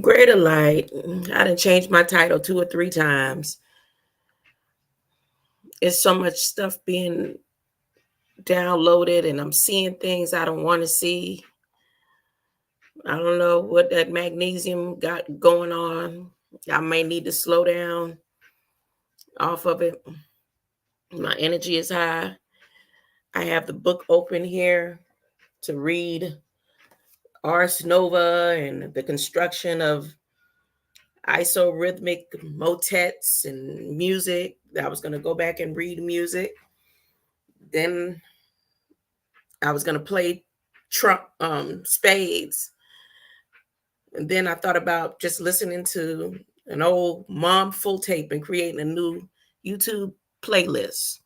Greater light. I done changed my title 2 or 3 times. It's so much stuff being downloaded, and I'm seeing things I don't want to see. I don't know what that magnesium got going on. I may need to slow down off of it. My energy is high. I have the book open here to read Ars Nova and the construction of isorhythmic motets and music. I was going to go back and read music. Then I was going to play Trump spades. And then I thought about just listening to an old mom full tape and creating a new YouTube playlist.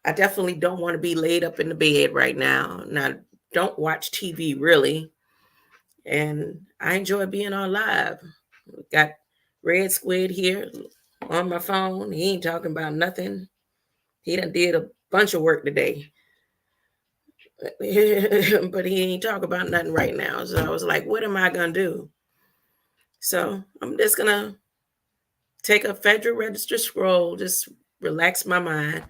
I definitely don't want to be laid up in the bed right now. And I don't watch TV really. And I enjoy being on live. Got Red Squid here on my phone. He ain't talking about nothing. He done did a bunch of work today. But he ain't talking about nothing right now. So I was like, what am I going to do? So I'm just going to take a Federal Register scroll, just relax my mind,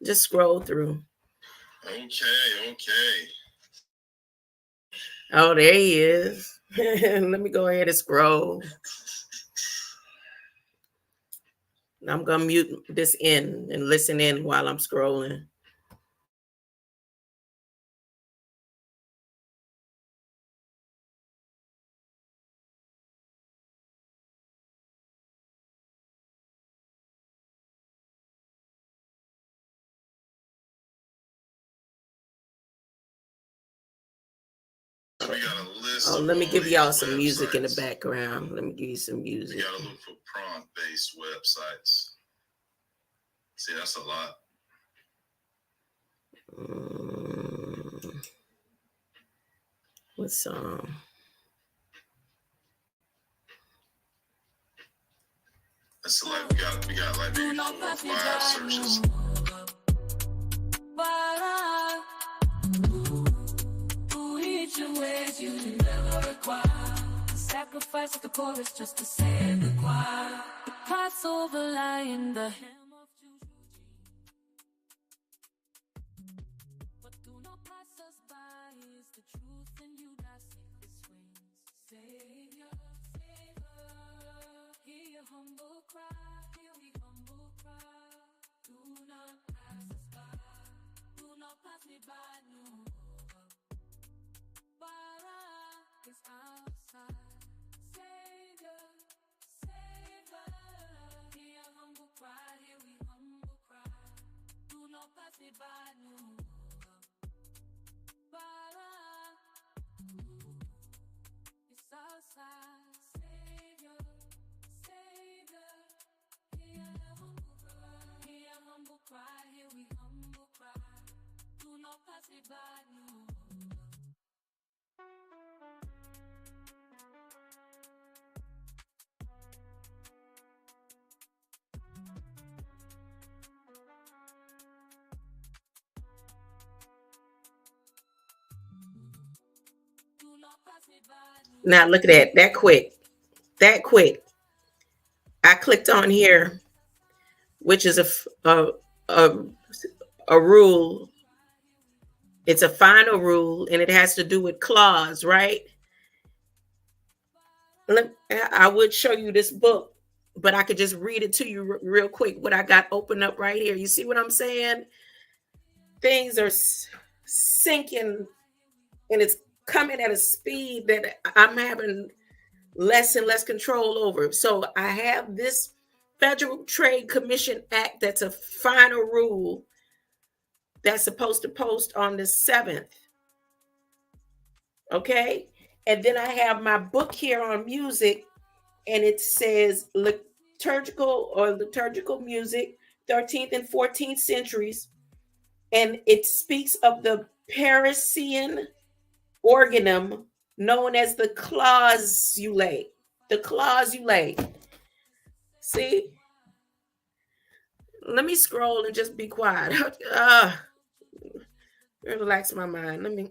just scroll through. Okay. Oh, there he is. Let me go ahead and scroll. I'm going to mute this in and listen in while I'm scrolling. We got a list. Oh, let me give y'all some music in the background. Let me give you some music. You gotta look for prompt-based websites. See, that's a lot. What song? That's like we got like maybe 4 or 5 searches. You never require sacrifice of the chorus just to save the choir. Passover lie in the hem of Juju. But do not pass us by is the truth and you that safely swings. Savior, hear your humble cry, hear we humble cry. Do not pass us by, do not pass me by, no. Is outside. Savior, hear humble cry, hear we humble cry. Do not pass me by, no. It's outside. Savior, hear humble cry, hear we humble cry. Do not pass me by, no. Now look at that quick. I clicked on here, which is a rule. It's a final rule, and it has to do with clause, right? I would show you this book, but I could just read it to you real quick. What I got open up right here. You see what I'm saying? Things are sinking, and it's coming at a speed that I'm having less and less control over. So I have this Federal Trade Commission Act that's a final rule that's supposed to post on the 7th. Okay? And then I have my book here on music, and it says liturgical music, 13th and 14th centuries. And it speaks of the Parisian organum known as the clausule. The clausule. See? Let me scroll and just be quiet. Relax my mind. Let me.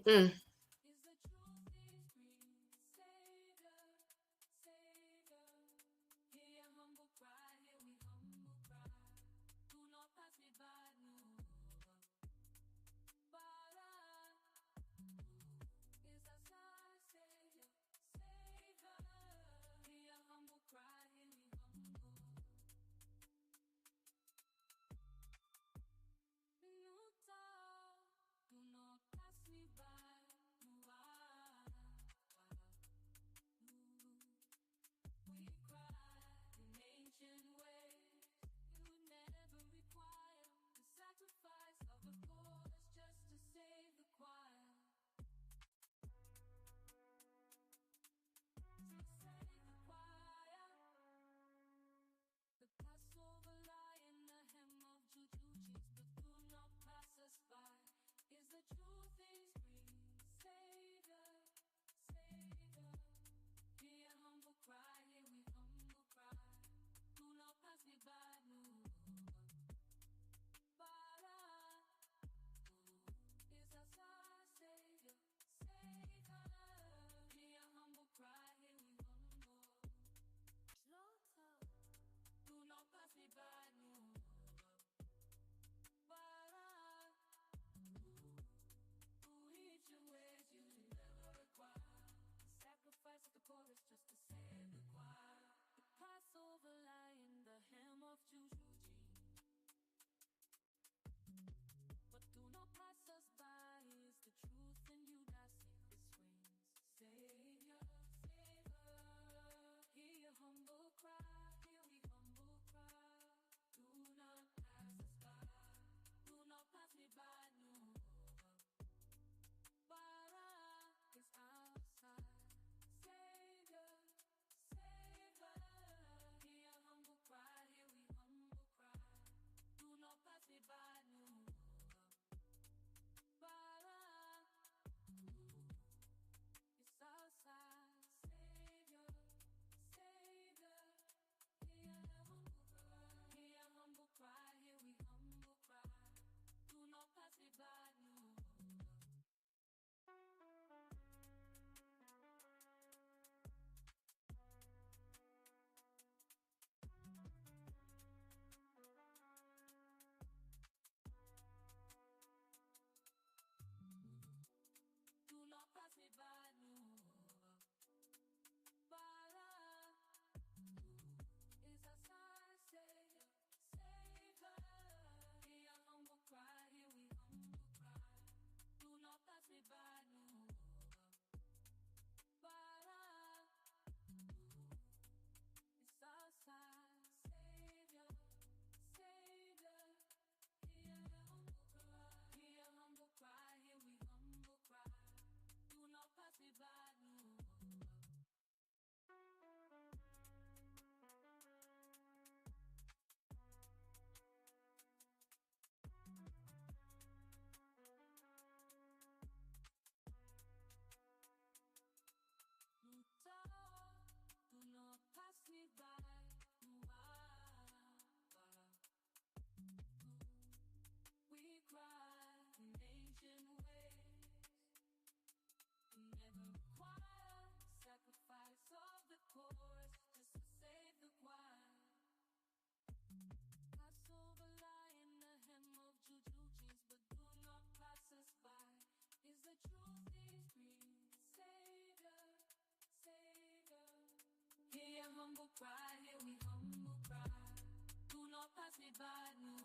by no.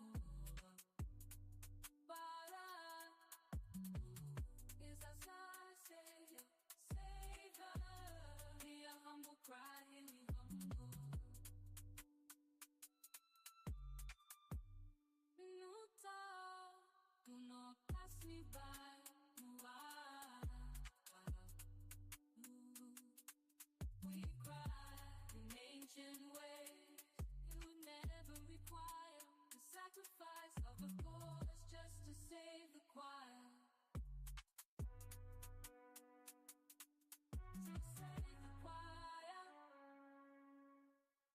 Bara is our Savior, Savior. Hear a humble cry, hear me humble. Minuta, do not pass me by. We cry in ancient ways. You would never require the sacrifice of a chorus just to save the choir. To save the choir.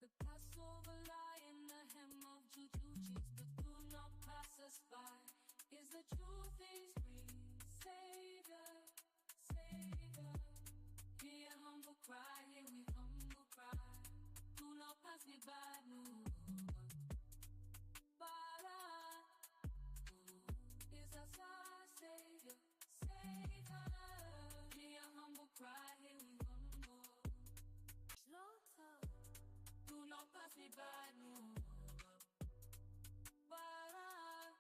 The Passover lie in the hem of jujujis, but do not pass us by. Is the truth is free, Savior, Savior. Hear a humble cry, hear we humble cry. Do not pass me by, no. Bara is our Savior, Savior. Hear a humble cry, hear we humble. Slaughter. Do not pass me by, no. Bara,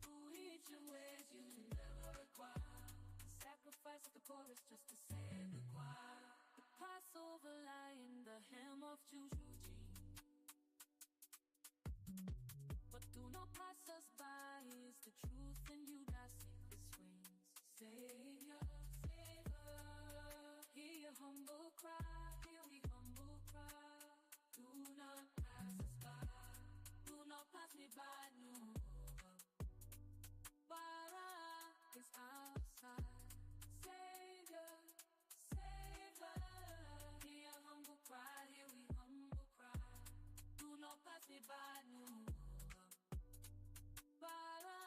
who each your ways you never require. The sacrifice of the chorus just to save the choir. The Passover lie in the hem of Jujuji. But do not pass us by, is the truth in you that safest swings. Savior, Savior, hear your humble cry, hear we humble cry. Do not pass us by, do not pass me by, no. Bara is outside, Savior, Savior. Hear your humble cry, hear we humble cry. Do not pass me by, no. Bara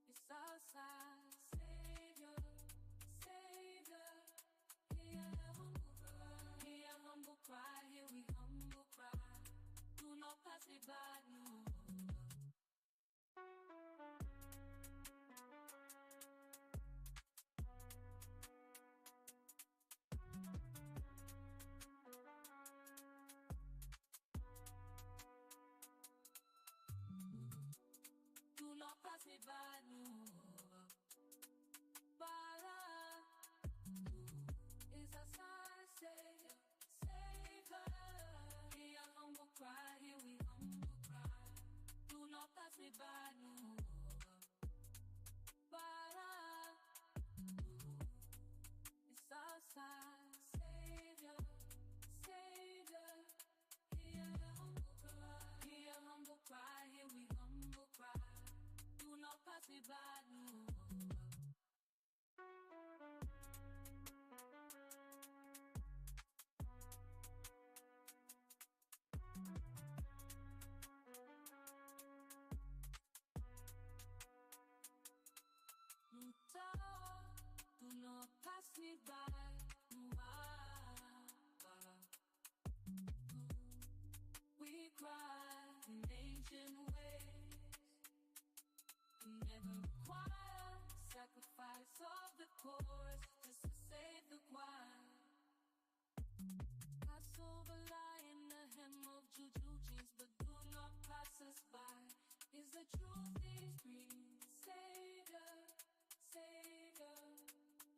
is outside, Savior, Savior. Hear a humble cry, hear a humble cry, hear we humble cry. Do not pass me by, no. Do not pass me by, no. Bara is our Savior, Savior. Hear a humble cry, hear we humble cry. Do not pass me by, no. Bara is our Savior, Savior. Hear a humble cry, hear a humble cry, hear we humble cry. Do not pass me by, no. Mut'Awuhu, do not pass me by, no. We cry in ancient ways. We never require sacrifice of the chorus just to save the choir. Passover lie in the hem of jujujis, but do not pass us by. Is the truth is free, Savior, Savior.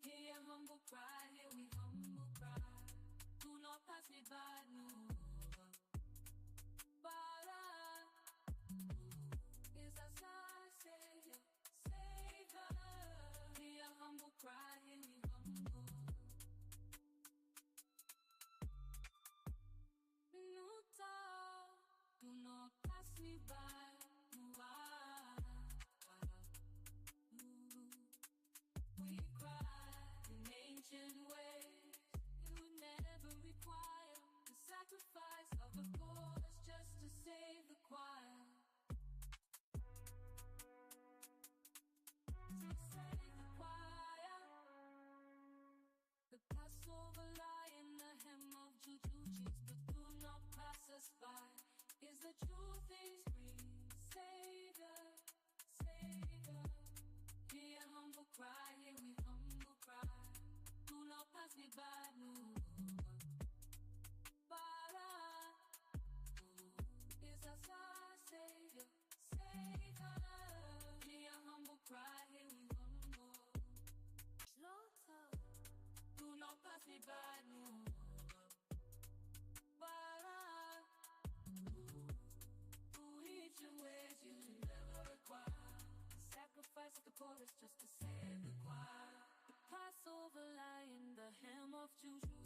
Hear a humble cry, hear we humble cry. Do not pass me by, no. Bara is our Savior, Savior. Hear a humble cry, hear me humble. Minuta, do not pass me by, no. We cry in ancient ways. You would never require the sacrifice of a chorus just to save the choir. To save the choir. The Passover lie in the hem of jujujis, but do not pass us by. Is the truth is free, Savior, Savior. Hear a humble cry, hear we humble cry. Do not pass me by, no. Bara me by, no. Bara, who each your ways you never require. Sacrifice of the poorest just to save the choir. The Passover lie in the hem of Juju.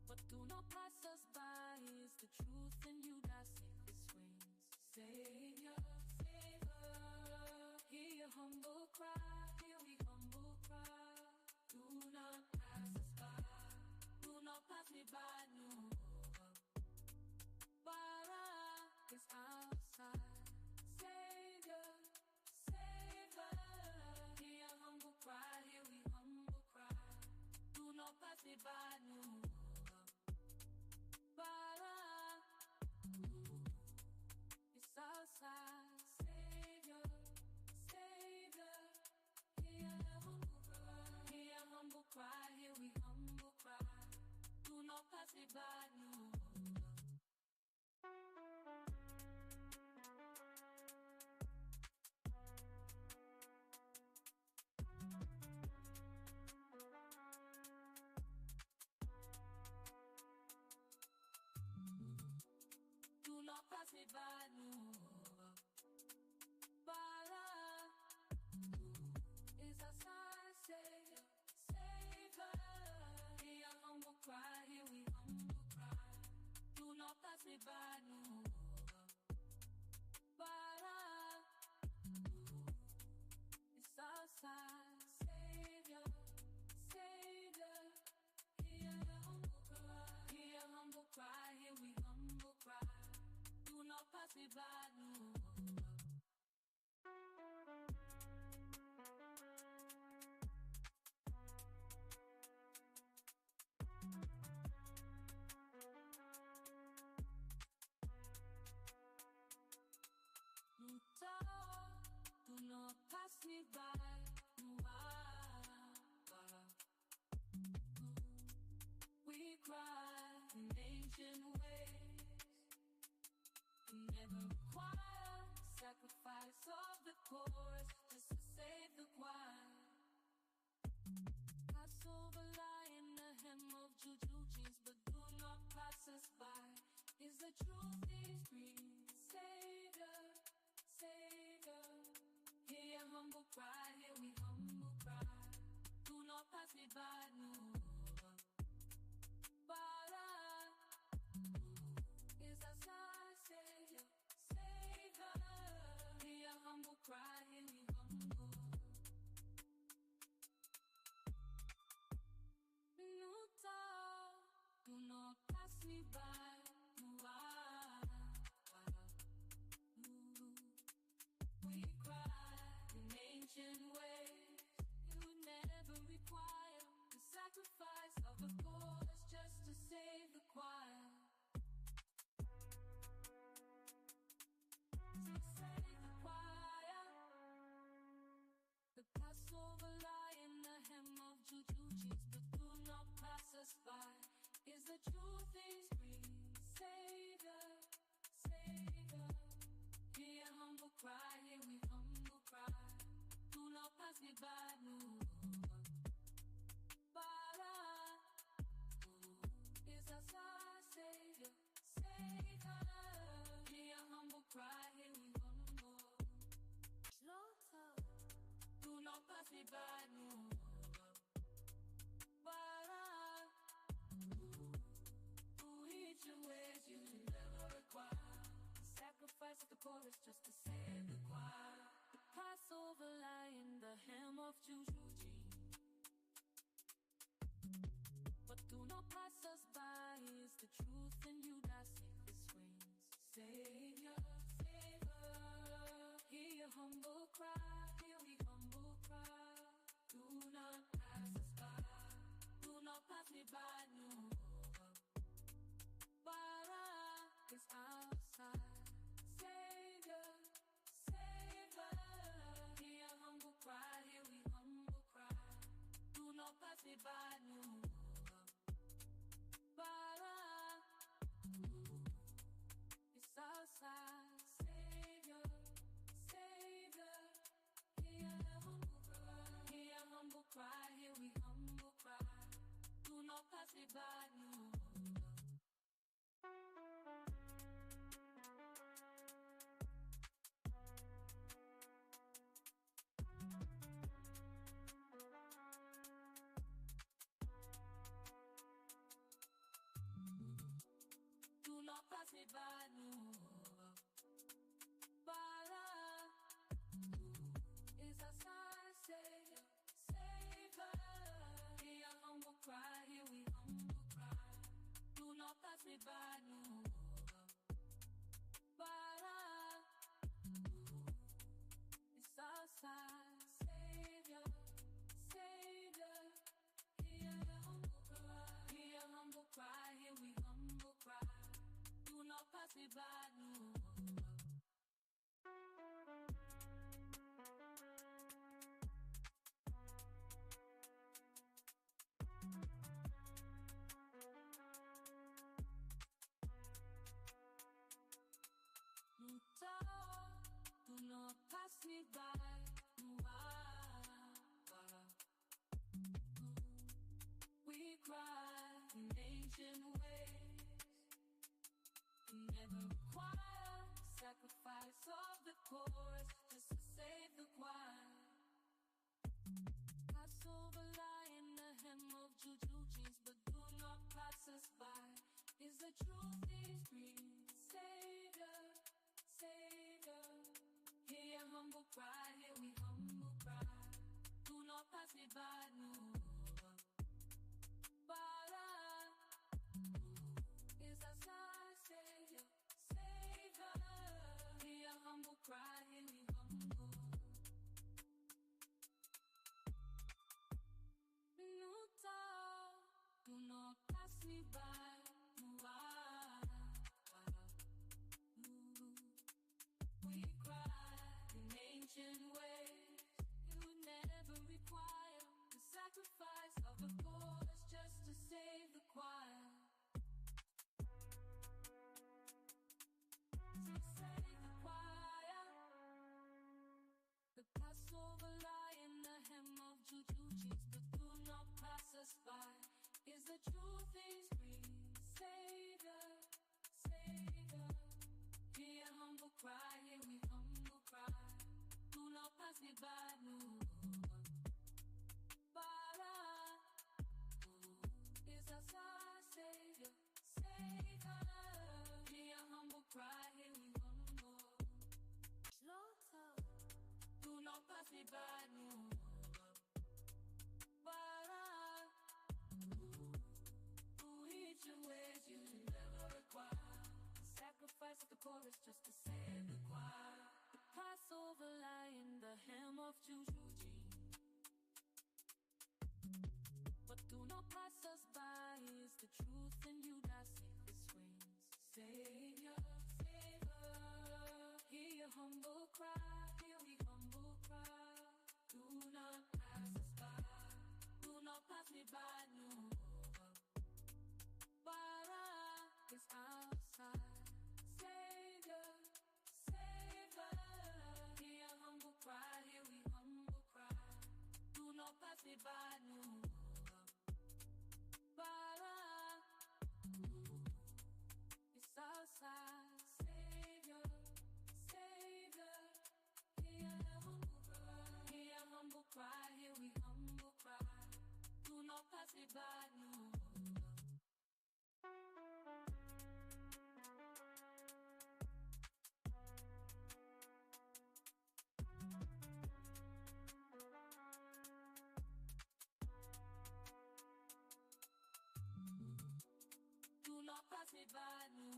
But do not pass us by, is the truth in you that safest swings. Savior, favor, hear your humble cry, hear we humble cry. Do not pass us by, do not pass me by, no. Bara is outside. Savior, savor, hear your humble cry, hear we humble cry. Do not pass me by, no. Bara, it's outside. Savior, Savior, hear your humble cry, hear your humble cry, hear we humble cry. Do not pass me by, no. Do not pass me by, no. Bara is outside. Savior, Savior, hear your humble cry, hear we humble cry. Do not pass me by, no. Bara is outside. Savior, Savior, hear your humble cry, hear your humble cry, hear we humble cry. Do not pass me by, no. Mut'Awuhu, do not pass me by, no. We cry in ancient ways. We never require sacrifice of the chorus just to save the choir. Passover lie in the hem of Juju jeans, but do not pass us by. Is the truth these screams? Savior, Savior, hear your humble cry, hear we humble cry. Do not pass me by, no. Bara is outside. Savior, Savior, hear your humble cry, hear we humble. Mut'Awuhu, do not pass me by, no. We cry in ancient ways. You never require the sacrifice of a chorus just to save the choir. To save the choir. The Passover lie in the hem of Juju jeans, but do not pass us by. Is the truth these screams? Savior, Savior, hear your humble cry, hear we humble cry. Do not pass me by, no. Bara is outside. Savior, Savior, hear your humble cry, hear we humble. Slaughter, do not pass me by, no. Bara, who each your ways you never require. Sacrifice of the chorus just to save the choir. The Passover lie in the hem of Juju jeans, but do not pass us by, is the truth in you that safest swings. Savior, favor, hear your humble cry, hear we humble cry. Do not pass us by, do not pass me by, no. Bara is outside. Savior, Savior, hear your humble cry, hear we humble cry. Do not pass me by, no. Bara is outside. Savior, Savior, hear your humble cry, hear your humble cry, hear me by, no. Do not pass me by, no. Bala is a sign, Savior. Hear a humble cry, here we humble cry. Do not pass me by, no. Bala is a sign, Savior. Hear a humble cry, here we humble cry. Do not pass me by, no. Mut'Awuhu, do not pass me by. We cry in ancient ways. We never require sacrifice of the chorus just to save the choir. Passover lie in the hem of juju jeans, but do not pass us by. Is the truth is free, Savior. Hear a humble cry, here we humble cry. Do not pass me by, no. Bala is a sign, Savior. Hear a humble cry, here we humble. Mut'Awuhu, do not pass me by, we cry in ancient ways. You would never require the sacrifice of a chorus just to save the choir. To save the choir. The Passover lie in the hem of juju jeans, but do not pass us by. Is the truth is free, Savior. Hear a humble cry, here we humble cry. Do not pass me by, no. Bala is a sign, Savior. Hear a humble cry, here we humble. Slaughter, do not pass me by, no. Bala, each your ways you never require. Sacrifice of the chorus just to save the choir. The Passover lie in the hem of juju jeans, but do not pass us by. Is the truth in you that safest swings, Savior. Hear a humble cry, here we humble cry. Do not pass us by. Do not pass me by, no. Bara is outside. Savior. Hear a humble cry, here we humble cry. Do not pass me by, no. Bara is outside. Savior. Hear a humble cry, here we humble cry. Do not pass me by, no. Do not pass me by, no.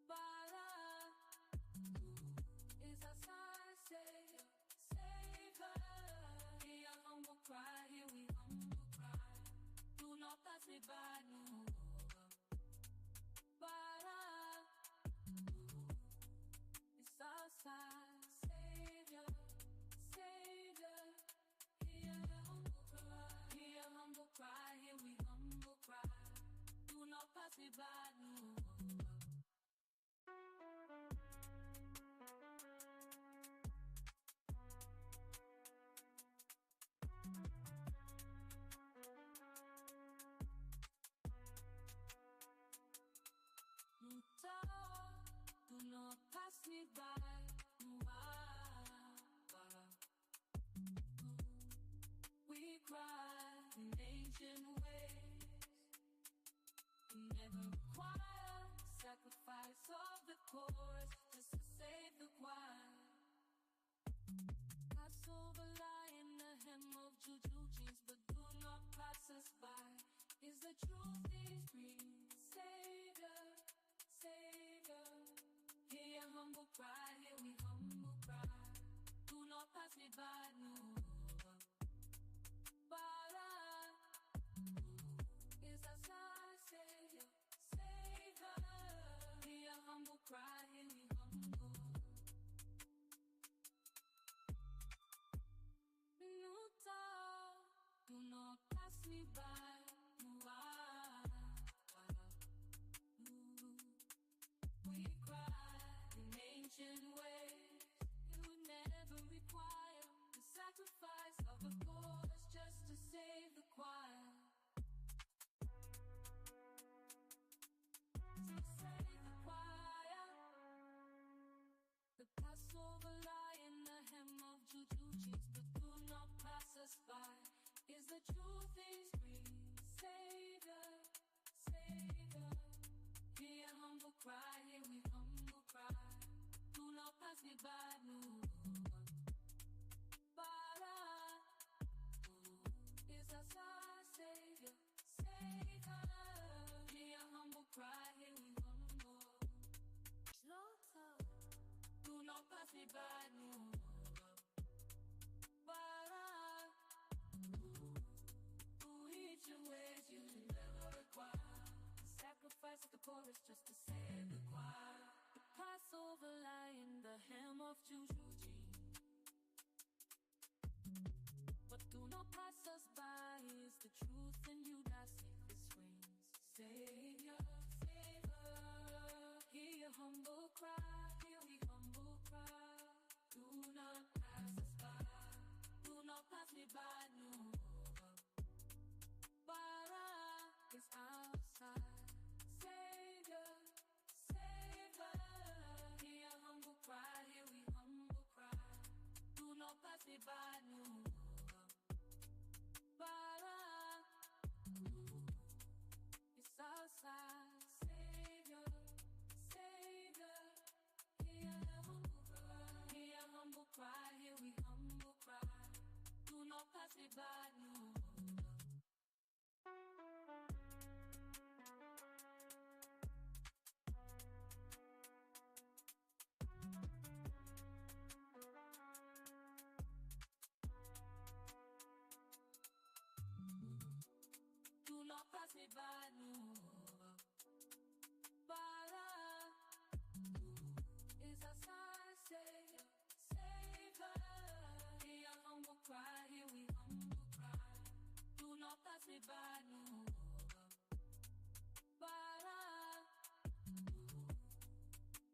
Bala is a sign, Savior. Hear a humble cry, here we humble cry. Do not pass me by, no. Bala is a sign, Savior. Hear a humble cry, here we humble cry. Do not pass me by, no. me by. We cry in ancient ways. We never require sacrifice of the chorus just to save the choir. Passover lie in the hem of juju jeans, but do not pass us by. Is the truth these breathe? Savior, Savior. Hear your humble cry, hear we humble cry. Do not pass me by, no. Bara is our Savior, Savior. Hear your humble cry, hear we humble. Do not pass me by. We cry in ancient ways. You would never require the sacrifice of a chorus just to save the choir. To save the choir. The Passover lie in the hem of juju jeans, but do not pass us by. Is the truth is free? Savior, Savior. Hear a humble cry, hear we humble cry. Do not pass me by, no. Bara is our Savior, Savior. Hear a humble cry, hear we humble. Slaughter. Do not pass me by, no. Bara each your ways you never require the sacrifice of the chorus just to save the choir. The Passover lie in the hem of juju jeans, but do not pass us by. Is the truth in you that safest swings? Savior, Savior. Hear your humble cry, hear we humble cry. Do not pass us by. Do not pass me by, no. Bara is outside. Savior, Savior. Hear a humble cry, hear we humble cry. Do not pass me by, no. Bara is outside. Savior, Savior. Hear a humble cry, hear a humble cry, hear we humble cry. Do not pass me by, no. Do not pass me by, no. Bara is our Savior, Savior. Hear a humble cry, hear we humble cry. Do not pass me by, no. Bara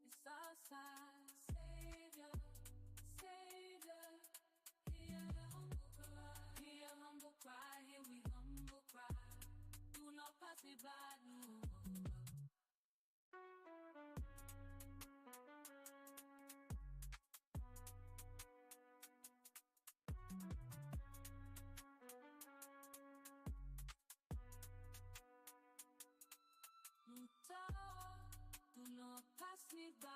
is our Savior, Savior. Hear a humble cry, hear a humble cry, hear we humble cry. Do not pass me by, no. Mut'Awuhu, do not pass me by.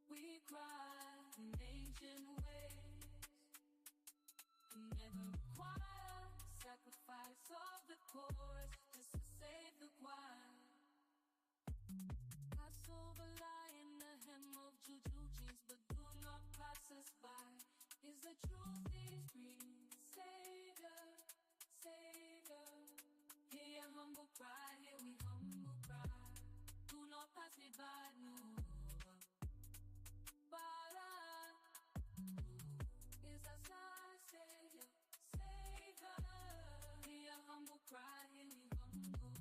We cry in ancient ways. We never require sacrifice of the chorus just to save the choir. Passover lie in the hem of juju jeans, but do not pass us by. Is the truth these breathe? Savior, Savior. Hear your humble cry, hear we humble cry. Do not pass me by, no. Bara is our Savior, Savior. Hear your humble cry, hear we humble.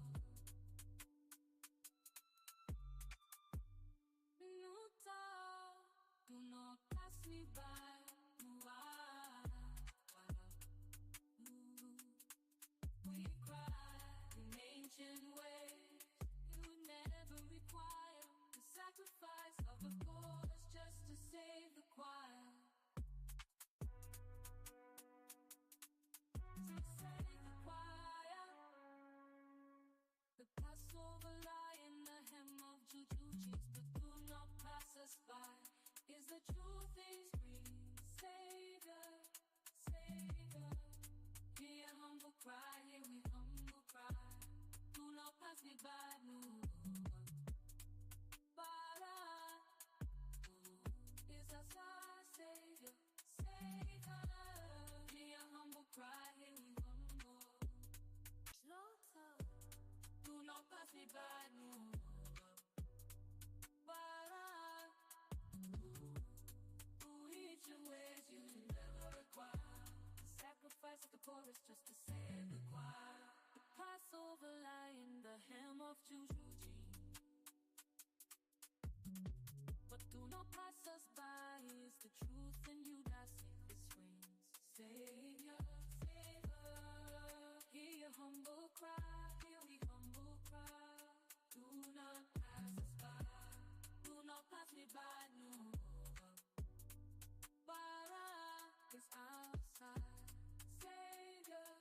Do not pass me by. We cry in ancient ways. choir, the sacrifice of the chorus just to save the choir. To save the choir. The Passover lie in the hem of juju cheeks, but do not pass us by. Is the truth is real? Savior, Savior. Hear humble cry, hear we humble cry. Do not pass me by, no. Bara, is our Savior, Savior. Hear humble cry, hear we humble. Slaughter. Do not pass me by, no. Bara, who eat your ways you never require. The sacrifice of the poorest just to save the choir. The Passover lie in the hem of juju jeans. But do not pass us by, is the truth in you that safest rings. Savior, Savior, hear your humble cry, hear we humble cry. Do not pass us by, do not pass me by, no. Bara is outside. Savior,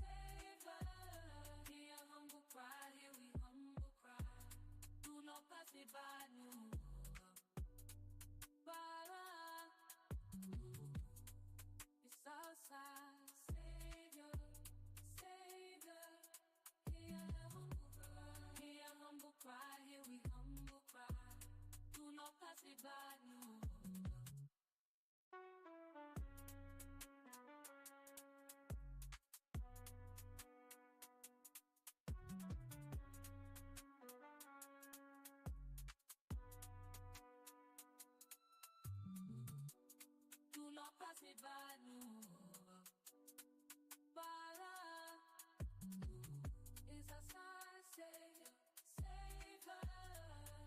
Savior, hear your humble cry, hear we humble cry. Do not pass me by, no. Bara is outside. Savior, Savior, hear your humble cry, hear your humble cry, hear we humble cry. Do not pass me by, no. Do not pass me by, no. Bara is outside. Savior, Savior,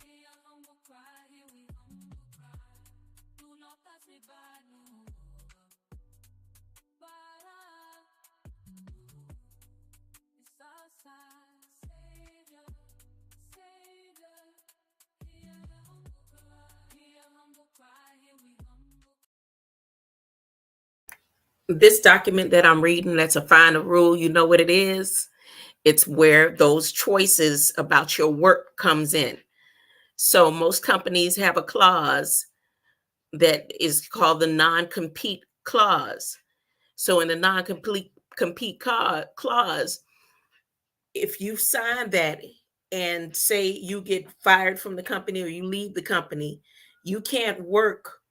hear your humble cry, hear we humble cry. Do not pass me by, no. Bara is outside. Savior, Savior, hear your humble cry, hear your humble cry, hear we humble. This document that I'm reading, that's a final rule. You know what it is? It's where those choices about your work comes in. So most companies have a clause that is called the non-compete clause. So in the non-compete clause, if you sign that and say you get fired from the company or you leave the company, you can't work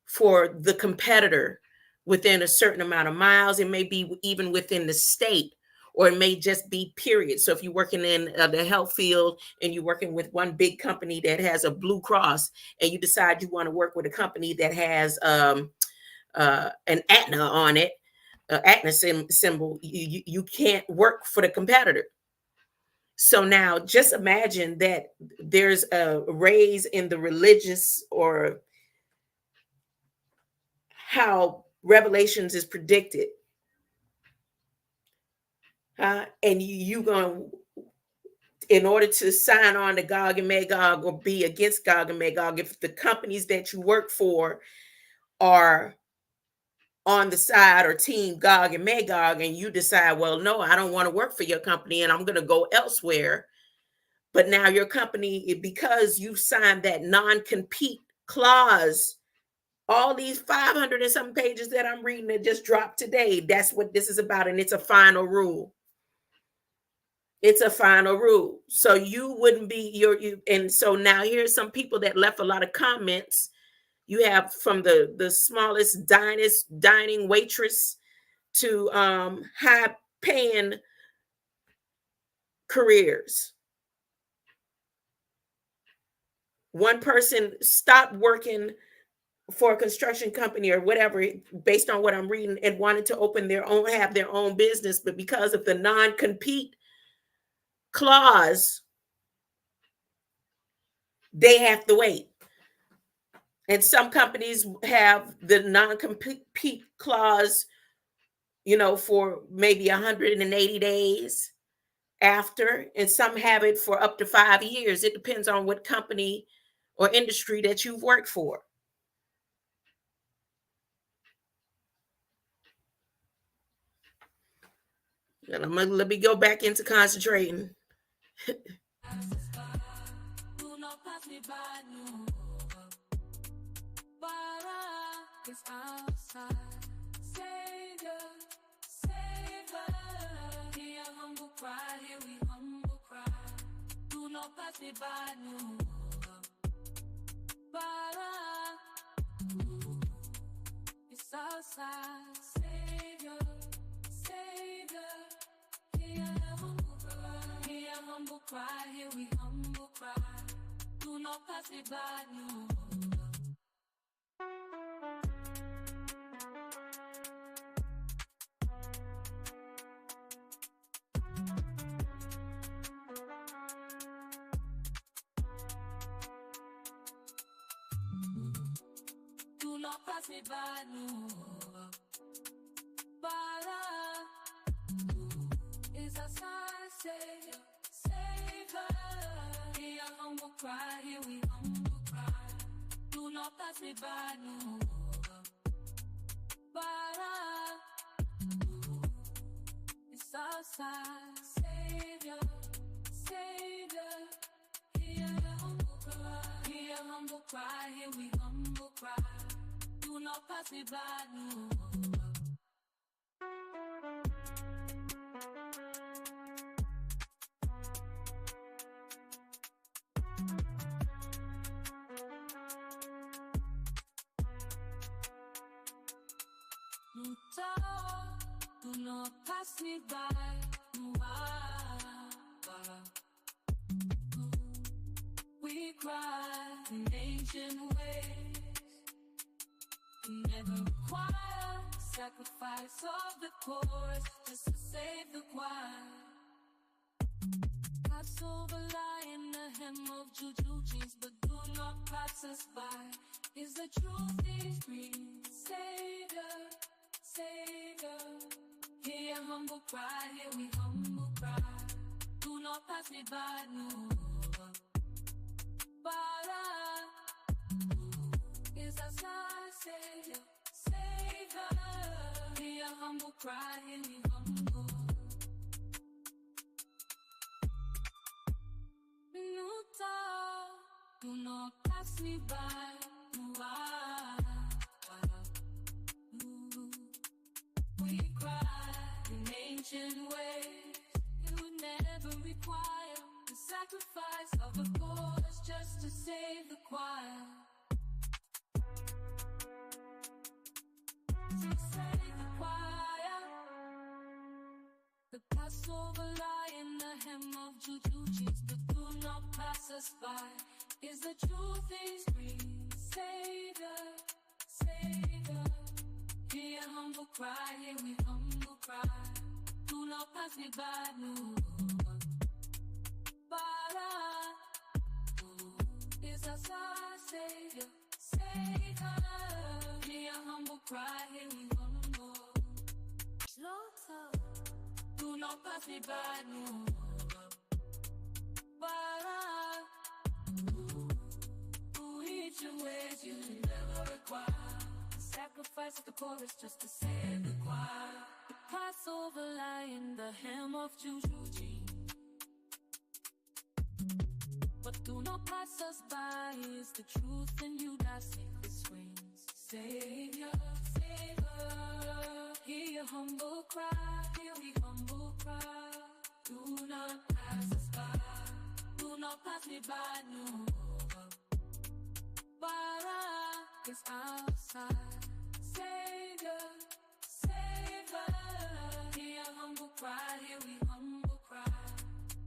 for the competitor within a certain amount of miles. It may be even within the state, or it may just be period. So if you're working in the health field and you're working with one big company that has a Blue Cross, and you decide you want to work with a company that has an Aetna on it, Aetna symbol, you can't work for the competitor. So now just imagine that there's a raise in the religious, or how Revelations is predicted. And you going, in order to sign on to Gog and Magog or be against Gog and Magog, if the companies that you work for are on the side or team Gog and Magog, and you decide, well, no, I don't want to work for your company and I'm going to go elsewhere. But now your company, because you signed that non-compete clause, all these 500 and some pages that I'm reading that just dropped today, that's what this is about. And it's a final rule. It's a final rule. So you wouldn't be and so now here's some people that left a lot of comments. You have from the smallest dining waitress to high paying careers. One person stopped working for a construction company or whatever, based on what I'm reading, and wanted to have their own business, but because of the non-compete clause, they have to wait. And some companies have the non-compete clause, for maybe 180 days. after, and some have it for up to 5 years. It depends on what company or industry that you've worked for. And let me go back into concentrating. Do not pass me by, no. Bara is outside. Savior, Savior. Hear a humble cry, here we humble cry. Do not pass me by, no. Bara is outside. Savior, Savior. Hear a humble cry, hear a humble cry, here we humble cry. Do not pass me by, no. Do not pass me by, no. Bara is outside, Savior, Savior. Hear a humble cry, here we humble cry. Do not pass me by, no. Bara is outside, Savior, Savior. Hear a humble cry, hear a humble cry, here we humble cry. Do not pass me by, no. Mut'Awuhu, do not pass me by. We cry in ancient ways. We never require sacrifice of the chorus just to save the choir. Passover lie in the hem of juju jeans, but do not pass us by. Is the truth these screams? Savior, Savior. Hear a humble cry, here we humble cry. Do not pass me by, no. Bara is outside, Savior, Savior. Hear a humble cry, here we humble. Mut'Awuhu, do not pass me by. We cry in ancient ways. It would never require the sacrifice of a chorus just to save the choir. To save the choir. The Passover lie in the hem of juju jeans, but do not pass us by. Is the truth these screams? Savior, Savior. Hear a humble cry, here we humble cry. Do not pass me by, no. Bara is outside, Savior, Savior. Hear a humble cry, here we humble. Slaughter, do not pass me by, no. Bara, each your ways you never require sacrifice of the chorus just to save the choir. The Passover lie in the hem of juju jeans, but do not pass us by. Is the truth in you that sacred swings? Savior, Savior. Hear a humble cry, here we humble cry. Do not pass us by. Do not pass me by, no. Bara is outside. Savior, Savior. Hear a humble cry, here we humble cry.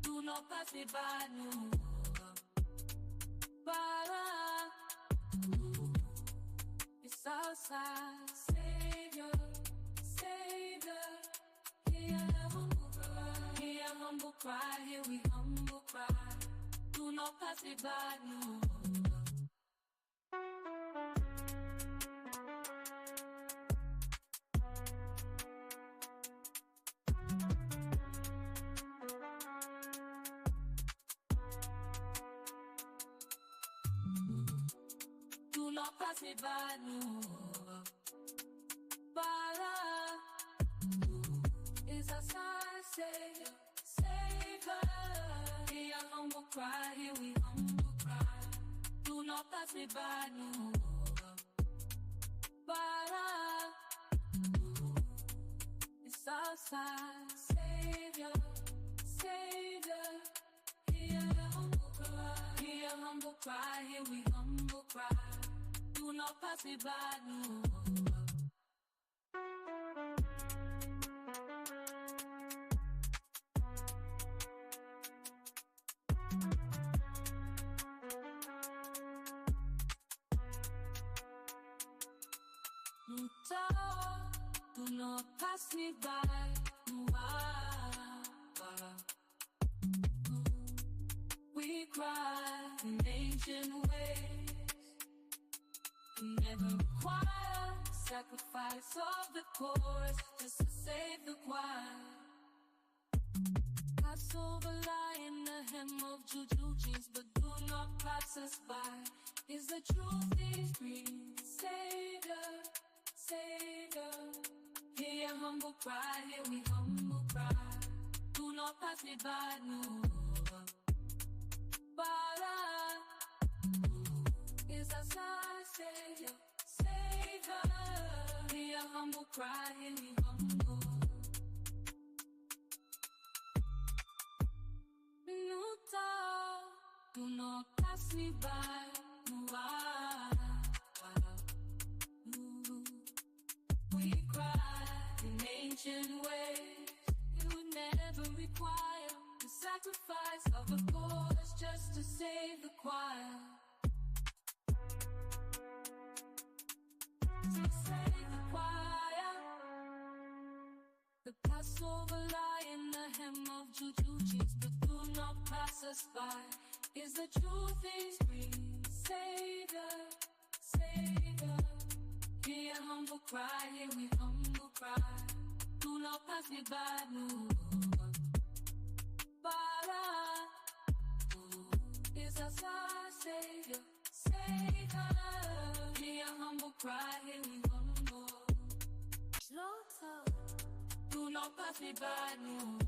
Do not pass me by, no. Bara is outside. Savior, Savior. Hear a humble cry, hear a humble cry, here we humble cry. Do not pass me by, no. pass me by, no. Para is a savior, savior. Hear a humble cry, here we humble cry. Do not pass me by, no. Para is outside, savior, savior. Hear a humble cry, hear a humble cry, here we humble cry. Do not pass me by, no. Do not pass me by. We cry in ancient ways. We never require sacrifice of the chorus just to save the choir. Passover lie in the hem of juju jeans, but do not pass us by. Is the truth is green? Savior, Savior. Hear a humble cry, here we humble cry. Do not pass me by, no. Bara is a Savior, Savior. Hear a humble cry, here we humble. Do not pass me by, no. We cry in ancient ways. It would never require the sacrifice of a chorus just to save the choir. To save the choir. The Passover lie in the hem of juju jeans, but do not pass us by. Is the truth is green? Savior, Savior. Hear a humble cry, here we humble cry. Do not pass me by, no. Bara is a Savior, Savior. Hear a humble cry, here we humble. Slaughter. Do not pass me by, no.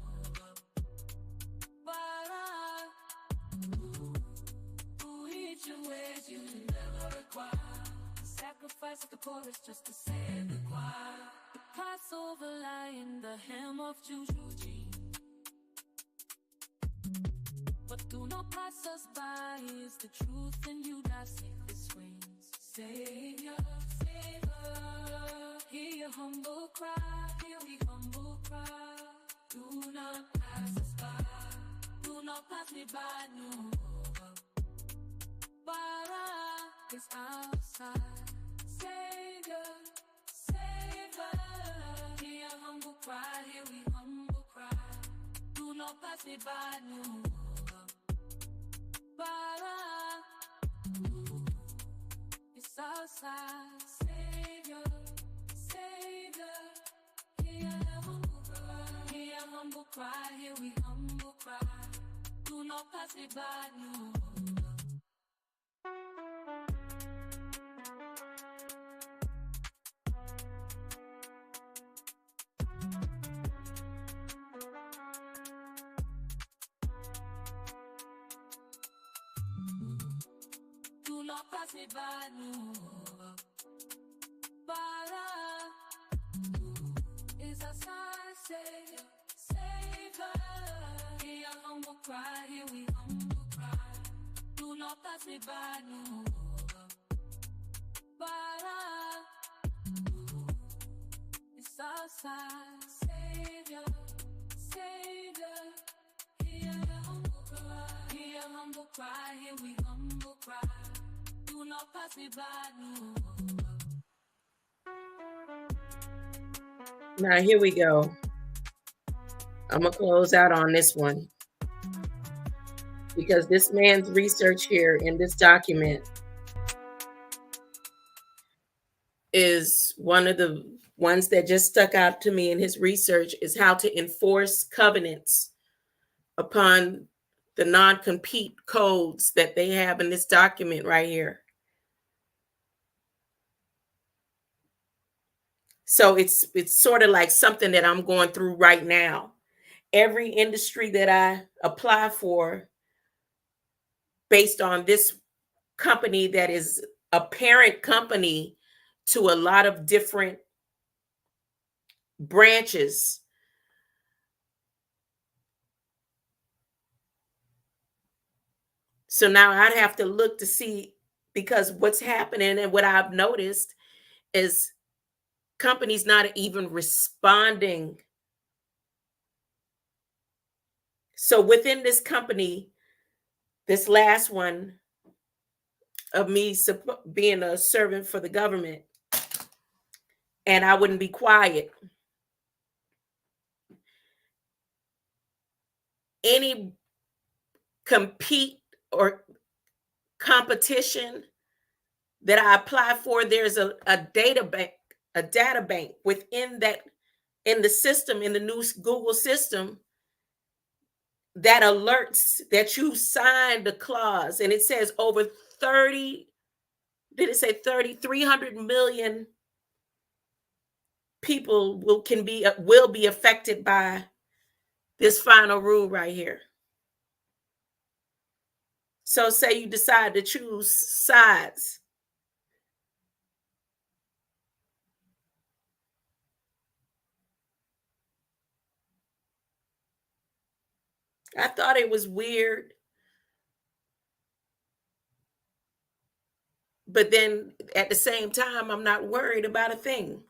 Bara each your ways you never require. Sacrifice of the chorus just to save the choir. The Passover lie in the hem of juju jeans, but do not pass us by. Is the truth in you that safely swings? Savior, Savior. Hear a humble cry, hear we humble cry. Do not pass us by. Do not pass me by, no. Bara is outside. Savior, Savior. Hear a humble cry, here we humble cry. Do not pass me by, no. Bara is outside. Savior, Savior. Hear a humble cry, hear a humble cry, here we humble cry. Do not pass me by, no. Do not pass me by, no. Bara is a Savior, Savior. Hear a humble cry, here we humble cry. Do not pass me by, no. Bara is outside. Savior, Savior. Hear a humble cry, hear a humble cry, here we humble cry. Do not pass me by, no. Now, here we go. I'm going to close out on this one because this man's research here in this document is one of the ones that just stuck out to me in his research is how to enforce covenants upon the non-compete codes that they have in this document right here. So it's sort of like something that I'm going through right now. Every industry that I apply for, based on this company that is a parent company to a lot of different branches. So now I'd have to look to see, because what's happening and what I've noticed is companies not even responding. So within this company, this last one of me being a servant for the government, and I wouldn't be quiet. Any compete or competition that I apply for, there's a data bank within that, in the system, in the new Google system, that alerts that you signed the clause, and it says over 30, did it say 30, 300 million people will be affected by this final rule right here. So say you decide to choose sides. I thought it was weird. But then at the same time, I'm not worried about a thing.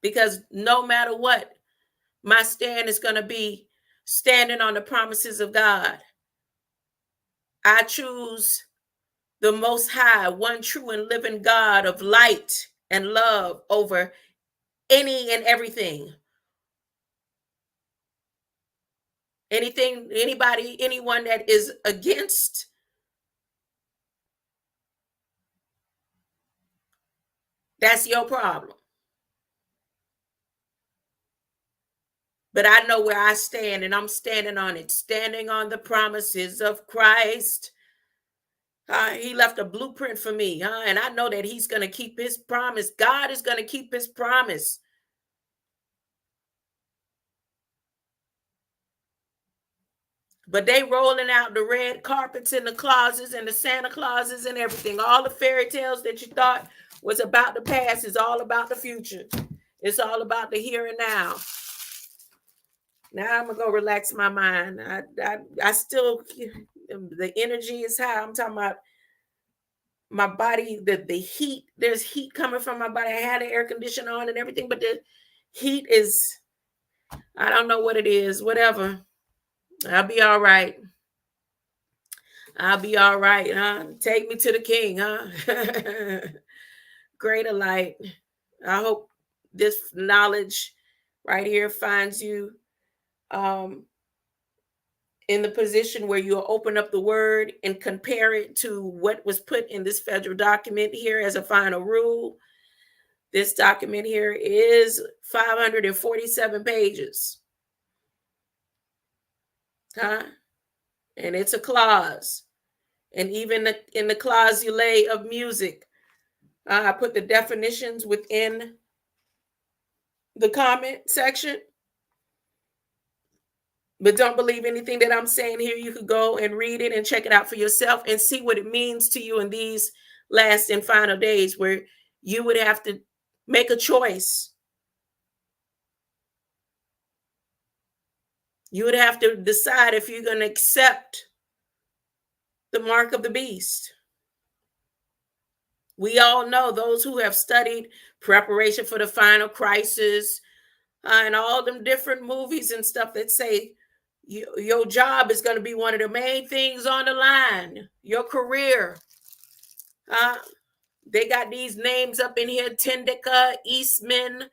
Because no matter what, my stand is going to be standing on the promises of God. I choose the Most High, one true and living God of light and love over any and everything. Anyone that is against, that's your problem. But I know where I stand, and I'm standing on it, standing on the promises of Christ. He left a blueprint for me, and I know that he's going to keep his promise. God is going to keep his promise. But they rolling out the red carpets in the closets and the Santa Clauses and everything. All the fairy tales that you thought was about the past is all about the future. It's all about the here and now. Now I'm gonna go relax my mind. I still, the energy is high. I'm talking about my body, the heat. There's heat coming from my body. I had the air conditioner on and everything, but the heat is, I don't know what it is. Whatever. I'll be all right. I'll be all right, huh? Take me to the King, huh? Greater light. I hope this knowledge right here finds you in the position where you'll open up the word and compare it to what was put in this federal document here as a final rule. This document here is 547 pages. Huh? And it's a clause. And even in the clausule of music, I put the definitions within the comment section. But don't believe anything that I'm saying here. You could go and read it and check it out for yourself and see what it means to you in these last and final days, where you would have to make a choice. You would have to decide if you're going to accept the mark of the beast. We all know, those who have studied preparation for the final crisis and all them different movies and stuff that say your job is going to be one of the main things on the line, your career. They got these names up in here: Tendeka, Eastman,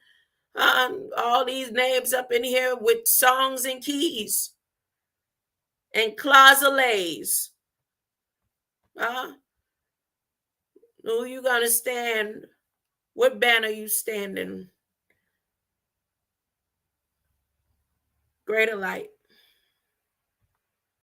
all these names up in here with songs and keys and clausules. Who you gonna stand? What banner you standing? Greater light.